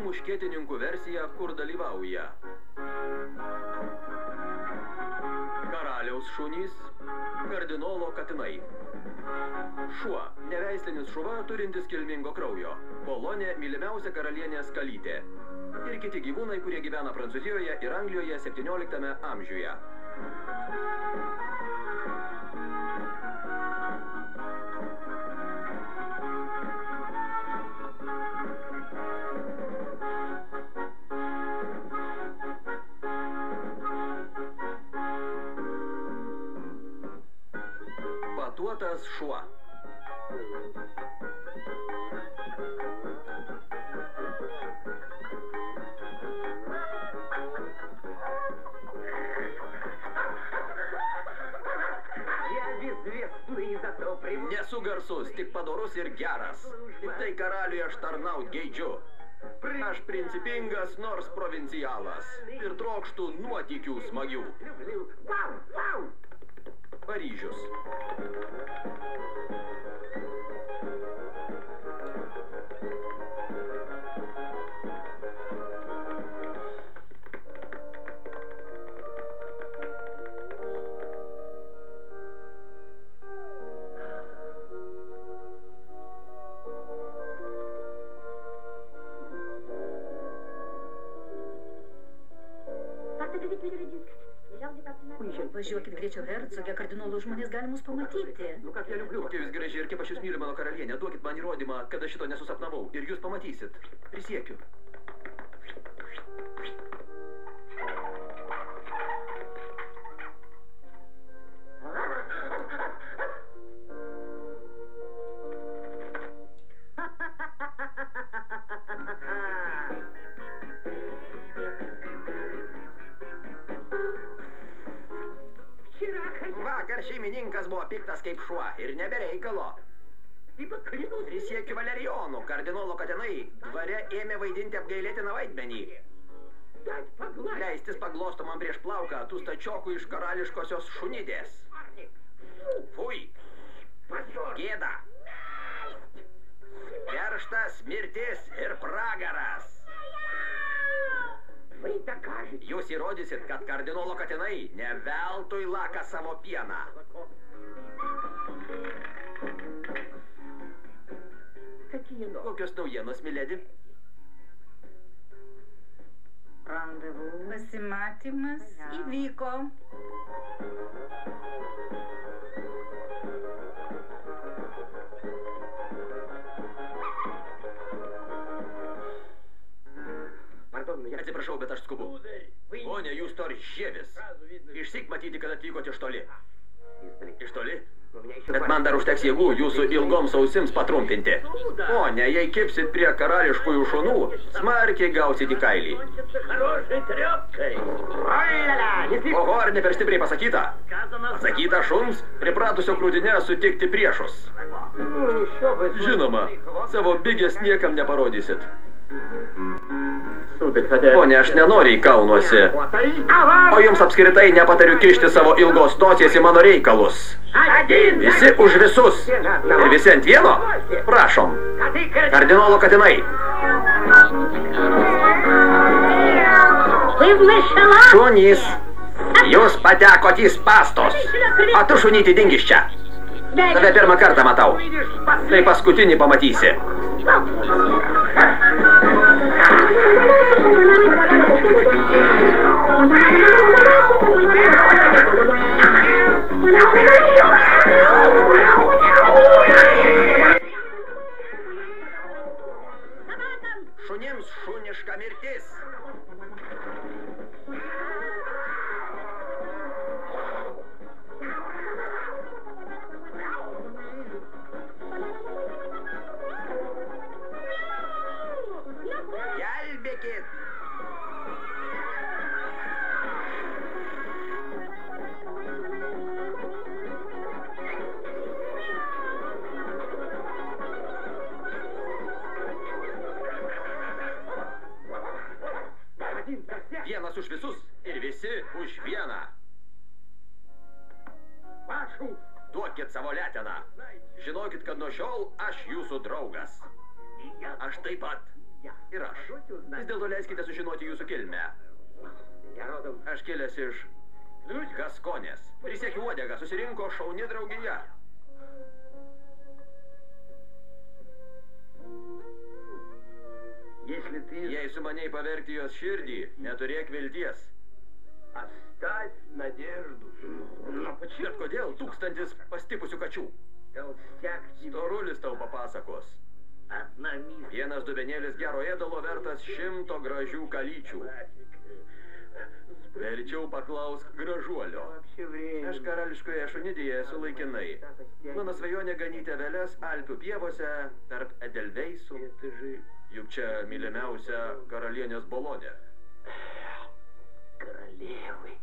muškietininkų versija, kur dalyvauja karaliaus šunys, kardinolo katinai. Šuo – neveislinis šuva turintis kilmingo kraujo. Bolonė – mylimiausia karalienės kalytė. Ir kiti gyvūnai, kurie gyvena Prancūzijoje ir Anglijoje 17 amžiuje. Patuotas šuo. Nesu garsus, tik padorus ir geras. Tik tai karaliui aš tarnaut geidžiu. Aš principingas, nors provincialas. Ir trokštų nuotykių smagių. Paryžius. Važiuokit greičiau, hercogė, kardinolų žmonės gali mus pamatyti. Kokia jūs graži ir kaip aš jūs myliu, mano karalienė. Duokit man įrodymą, kad aš šito nesusapnavau. Ir jūs pamatysit. Prisiekiu. Vakar šeimininkas buvo piktas kaip šuo ir nebereikalo. Prisiekiu Valerijonų, kardinolo katinai dvare ėmė vaidinti apgailėtiną vaidmenį. Leistis paglostomam prieš plauką tų stačiokų iš karališkosios šunidės. Fui! Gėda! Kerštas, mirtis ir pragaras. Jūs įrodysit, kad kardinolo katinai ne veltui laka savo pieną. Kokios naujienos, miledi? Pasimatymas įvyko. Atsiprašau, bet aš skubu. Pone, jūs toržievis. Išsyk matyti, kad atvykote iš toli. Iš toli? Bet man dar užteks jėgų jūsų ilgoms ausims patrumpinti. Pone, jei kipsit prie karališkųjų šunų, smarkiai gausit į kailį. Oho, ar ne per stipriai pasakyta? Pasakyta šuns, pripratusio krūtinę sutikti priešus. Žinoma, savo bigės niekam neparodysit. Pone, aš nenoriai kaunuosi. O jums apskritai nepatariu kišti savo ilgos nosies į mano reikalus. Visi už visus. Ir visi ant vieno? Prašom. Kardinolo katinai. Šunys. Jūs patekot į spastos. O tu šunyti dingi iš čia. Tave pirmą kartą matau. Tai paskutinį pamatysi. Šunims šuniška mirtis. Gelbėkit. Vienas už visus ir visi už vieną. Duokit savo leteną. Žinokit, kad nuo šiol aš jūsų draugas. Aš taip pat. Ir aš. Vis dėlto leiskite sužinoti jūsų kilmę. Aš kilęs iš Gaskonės. Prisiekiu uodegą, susirinko šauni draugija. Jei sumaniai pavergti jos širdį, neturėk vilties. Bet kodėl 1000 pastipusių kačių? Storulis tau papasakos. Vienas dubenėlis gero ėdalo vertas 100 gražių kalyčių. Verčiau paklausk gražuolio. Aš karališkoje šunidėje esu laikinai. Mano svajonė ganyti aveles Alpių pievose tarp edelveisų. Juk čia mylimiausia karalienės Bolonė. Королевы.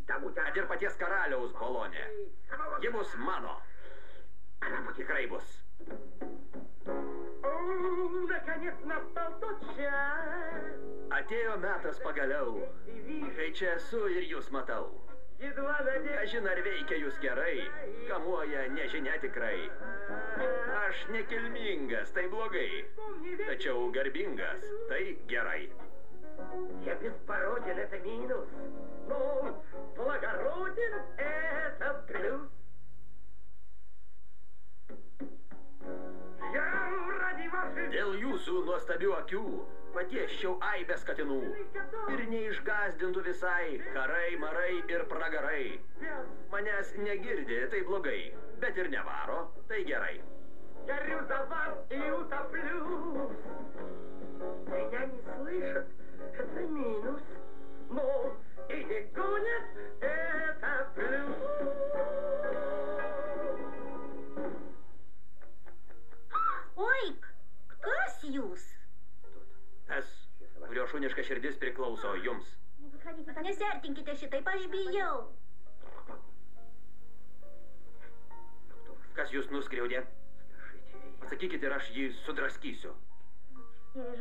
Kad ir paties karaliaus Bolonė. Ji bus mano. Tikrai bus. Наконец настал тот час. Atėjo metas pagaliau, kai čia esu ir jūs matau. Kažin ar veikia jūs gerai, kamuoja nežinia tikrai. Aš nekilmingas, tai blogai, tačiau garbingas, tai gerai. Я беспороден, это минус. Но благороден, это плюс. Dėl jūsų nuostabių akių patiesčiau aibės katinų ir neišgazdintų visai karai, marai ir pragarai. Manęs negirdi, tai blogai, bet ir nevaro, tai gerai. Горю за вас и утоплю. Меня не слышат, это минус. Но и не гонят, это плюс. Oi, kas jūs? Tas, kurio šuniška širdis priklauso jums. Nesertinkite šitaip, aš bijau. Kas jūs nuskriaudė? Pasakykite ir aš jį sudraskysiu.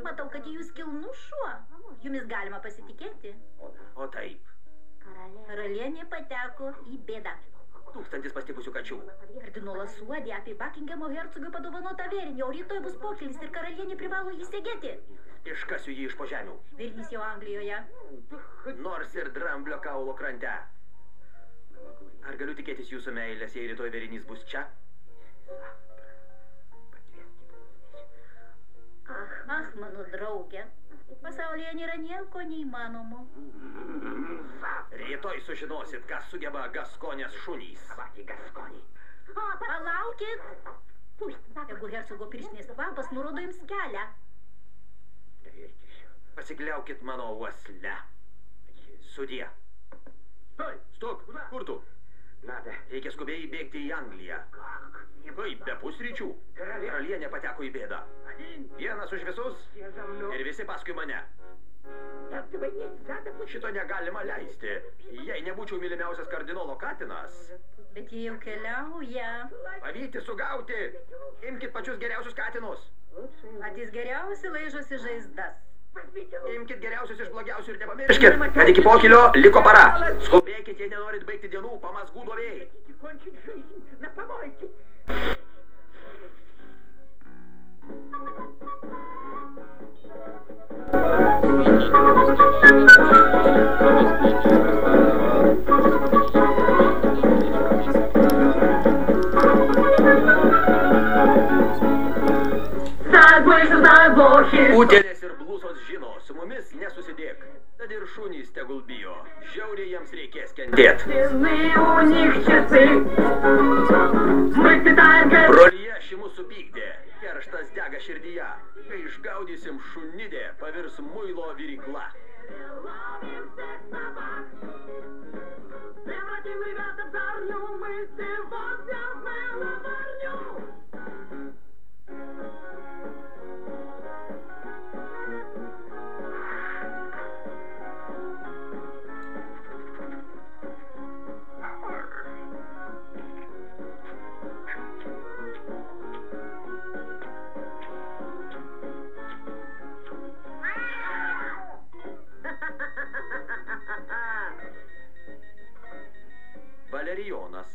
Matau, kad jūs kilnus šuo. Jumis galima pasitikėti. O taip. Karalienė pateko į bėdą. 1000 pastipusių kačių. Kardinolas suodė apie Bakingemo hercogui padovanotą vėrinį, o rytoj bus pokylis ir karalienė privalo jį segėti. Iškasiu jį iš po žemių. Vėrinys jau Anglijoje. Nors ir dramblio kaulo krante. Ar galiu tikėtis jūsų meilės, jei rytoj vėrinys bus čia? Ach, mano draugė. Pasaulyje nėra nieko neįmanomo. Rytoj sužinosit, kas sugeba Gaskonės šunys. Palaukit. Jeigu hercogo pirštinės kvapas nurodo jums kelią. Pasikliaukit mano uosle. Sudie. Stok, kur tu? Reikia skubiai bėgti į Angliją. Kaip be pusryčių? Karalienė pateko į bėdą. Vienas už visus ir visi paskui mane. Šito negalima leisti. Jei nebūčiau mylimiausias kardinolo katinas. Bet jie jau keliauja. Pavyti, sugauti. Imkit pačius geriausius katinus. Patys geriausi laižosi žaizdas. Imkit geriausius iš blogiausių ir nepamirškit, kad iki pokylio liko para. Skubėkit, jei nenorit baigti dienų pamazgų duobėj. Utėlės ir blusos žino, su mumis nesusidėk. Tad ir šunys tegul bijo, žiauriai jiems reikės kentėt. Brolyje ši mūsų supykdė, kerštas dega širdyje. Kai išgaudysim šunidę, pavirs muilo virykla. Valerijonas.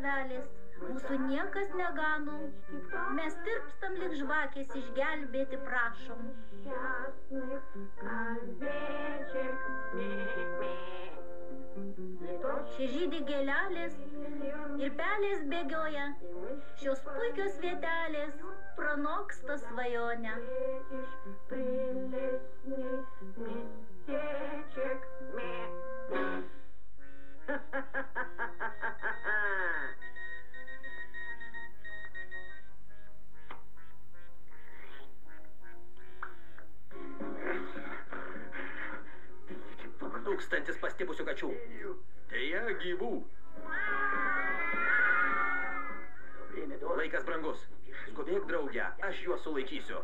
tėvelis, mūsų niekas negano. Mes tirpstam lyg žvakės, išgelbėti prašom. Čia žydi gėlelės ir pelės bėgioja. Šios puikios vietelės pranoksta svajonę. Tūkstantis pastipusių kačių. Deja, gyvų. Laikas brangus. Skubėk, draugę, aš juos sulaikysiu.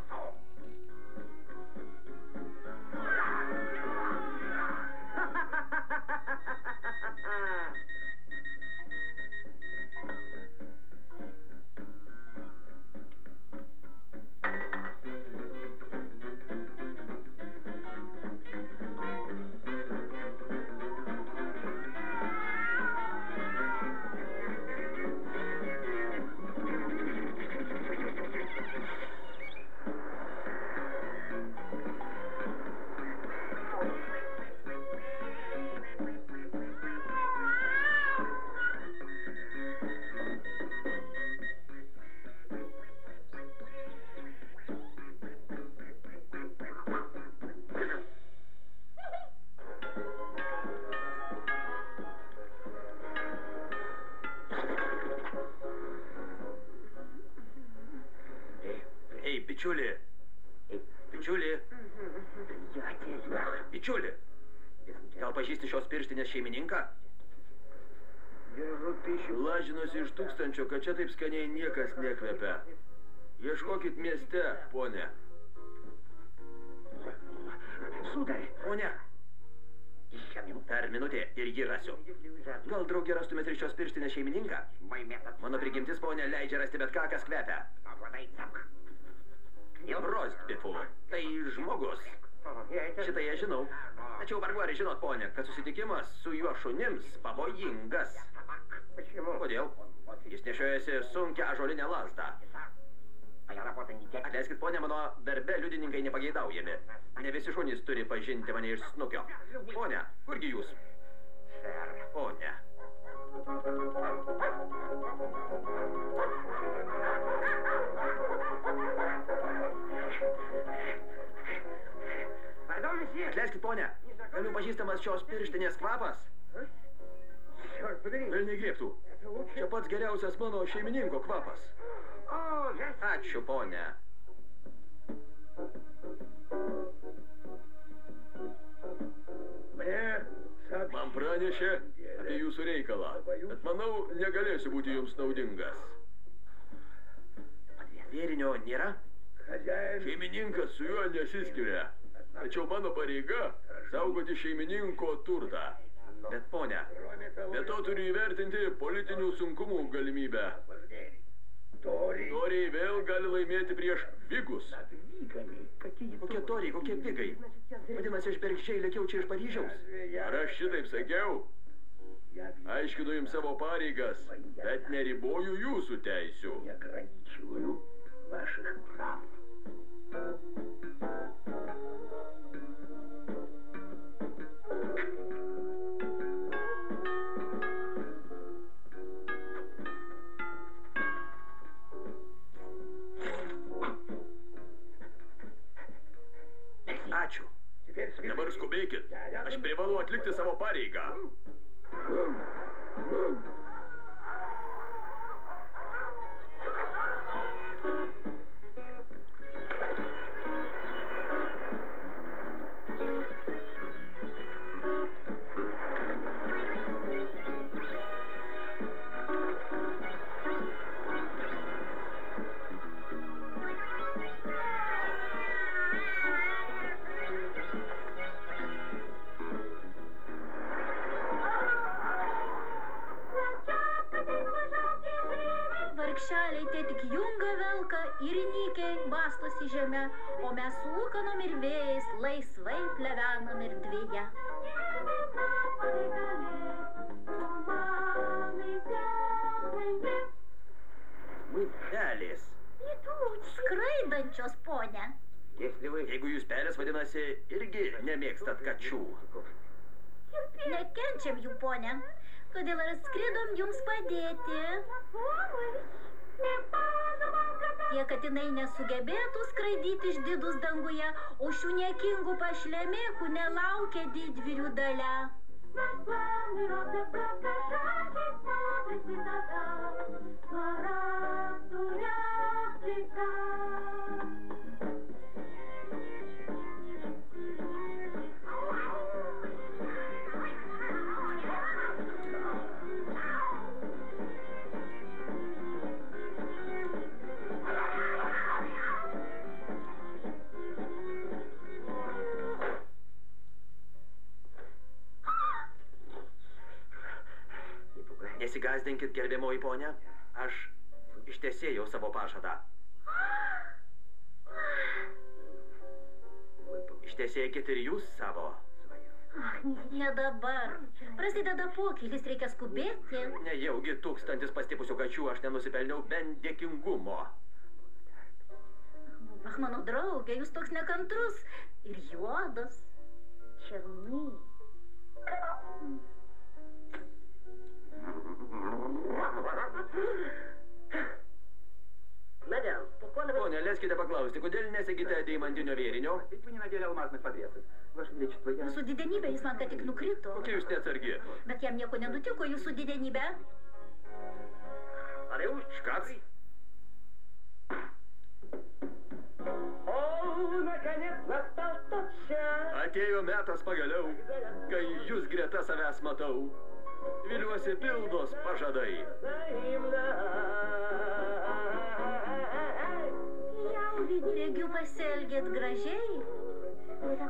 Bičiuli. Bičiuli. Bičiuli. Gal pažįsti šios pirštinės šeimininką? Lažinusi iš 1000, kad čia taip skaniai niekas nekvepia. Ieškokit mieste, ponė. Ponė. Per minutę ir jį rasiu. Gal draugė rastumėt ir šios pirštinės šeimininką? Mano prigimtis, ponė, leidžia rasti bet ką, kas kvepia. Rostbifu. Tai žmogus. Šitą aš žinau. Tačiau vargu ar žinot, ponė, kad susitikimas su juo šunims pavojingas. Kodėl? Jis nešiojasi sunkią ąžuolinę lazdą. Atleiskit, ponė, mano darbe liudininkai nepageidaujami. Ne visi šunys turi pažinti mane iš snukio. Ponė, kurgi jūs? Ponė. Atleiskit, ponė, galiu pažįstamas šios pirštinės kvapas? Velniai griebtų. Čia pats geriausias mano šeimininko kvapas. Ačiū, ponė. Man pranešė apie jūsų reikalą, bet manau, negalėsiu būti jums naudingas. Vėrinio nėra? Šeimininkas su juo nesiskiria. Tačiau mano pareiga saugoti šeimininko turtą. Bet, ponė, be to turiu įvertinti politinių sunkumų galimybę. Toriai vėl gali laimėti prieš vigus. Kokie toriai, kokie vigai? Vadinasi, aš bergždžiai lėkiau čia iš Paryžiaus. Ar aš šitaip sakiau? Aiškinu jums savo pareigas, bet neriboju jūsų teisių. Ačiū. Dabar skubėkit. Aš privalu atlikti savo pareigą. Vargšeliai tie tik junga velka ir nykiai bastosi žemę, o mes su ūkanom ir vėjais laisvai plevenam erdvėje. kančios, ponia. Jeigu jūs pelės, vadinasi, irgi nemėgstat kačių. Nekenčiam jų, ponia. Todėl ir atskridom jums padėti. Tie katinai nesugebėtų skraidyti išdidus danguje, o šių niekingų pašlemėkų nelaukia didvyrių dalia. Nesigąsdinkit, gerbiamoji ponia, aš ištesėjau savo pažadą. Ištesėkit ir jūs savo. Ne dabar. Prasideda pokylis, reikia skubėti. Nejaugi 1000 pastipusių kačių aš nenusipelniau bent dėkingumo. Ach, mano draugė, jūs toks nekantrus ir juodas. Černy. Ponia, leiskite paklausti, kodėl nesegite deimantinio vėrinio? Jūsų didenybė, jis man ką tik nukrito. Kokia jūs neatsargi? Bet jam nieko nenutiko, jūsų didenybė. Škac? Atėjo metas pagaliau, kai jūs greta savęs matau. Viliuosi pildos pažadai. Regiu pasielgėt gražiai.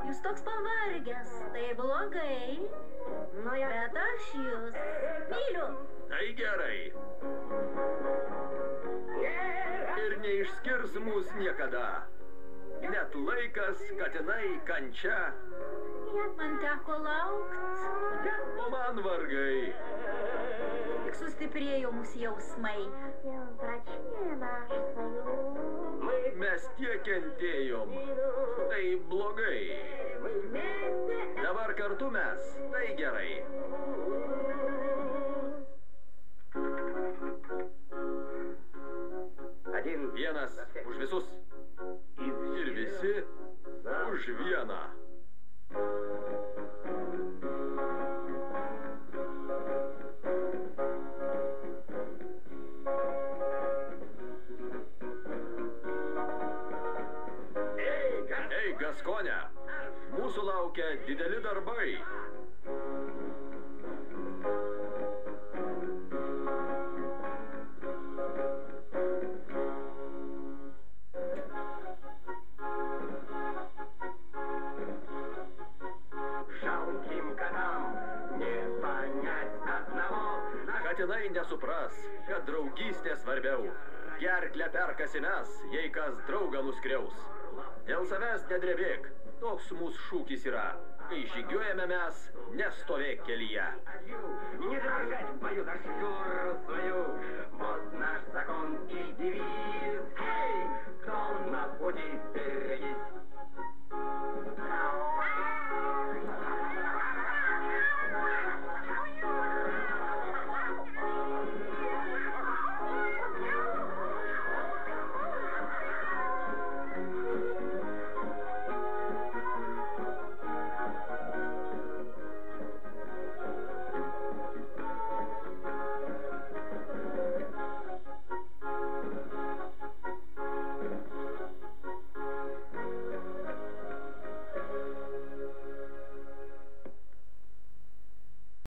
Jūs toks pavargęs, tai blogai. Bet aš jūs myliu. Tai gerai. Ir neišskirs mūs niekada. Net laikas, katinai, kančia. Man teko laukt. O man vargai. Tik sustiprėjo mūsų jausmai. Mes tiek kentėjom. Tai blogai. Dabar kartu mes. Tai gerai. Vienas už visus. Ir visi už vieną. Ei, Gaskone, mūsų laukia dideli darbai. Katinai nesupras, kad draugystė svarbiau. Gerklę perkasi mes, jei kas draugą nuskriaus. Dėl savęs nedrebėk, toks mūsų šūkis yra. Kai žygiuojame mes, nestovėk kelyje. Не дрожать в бою за шкуру свою, вот наш закон и девиз.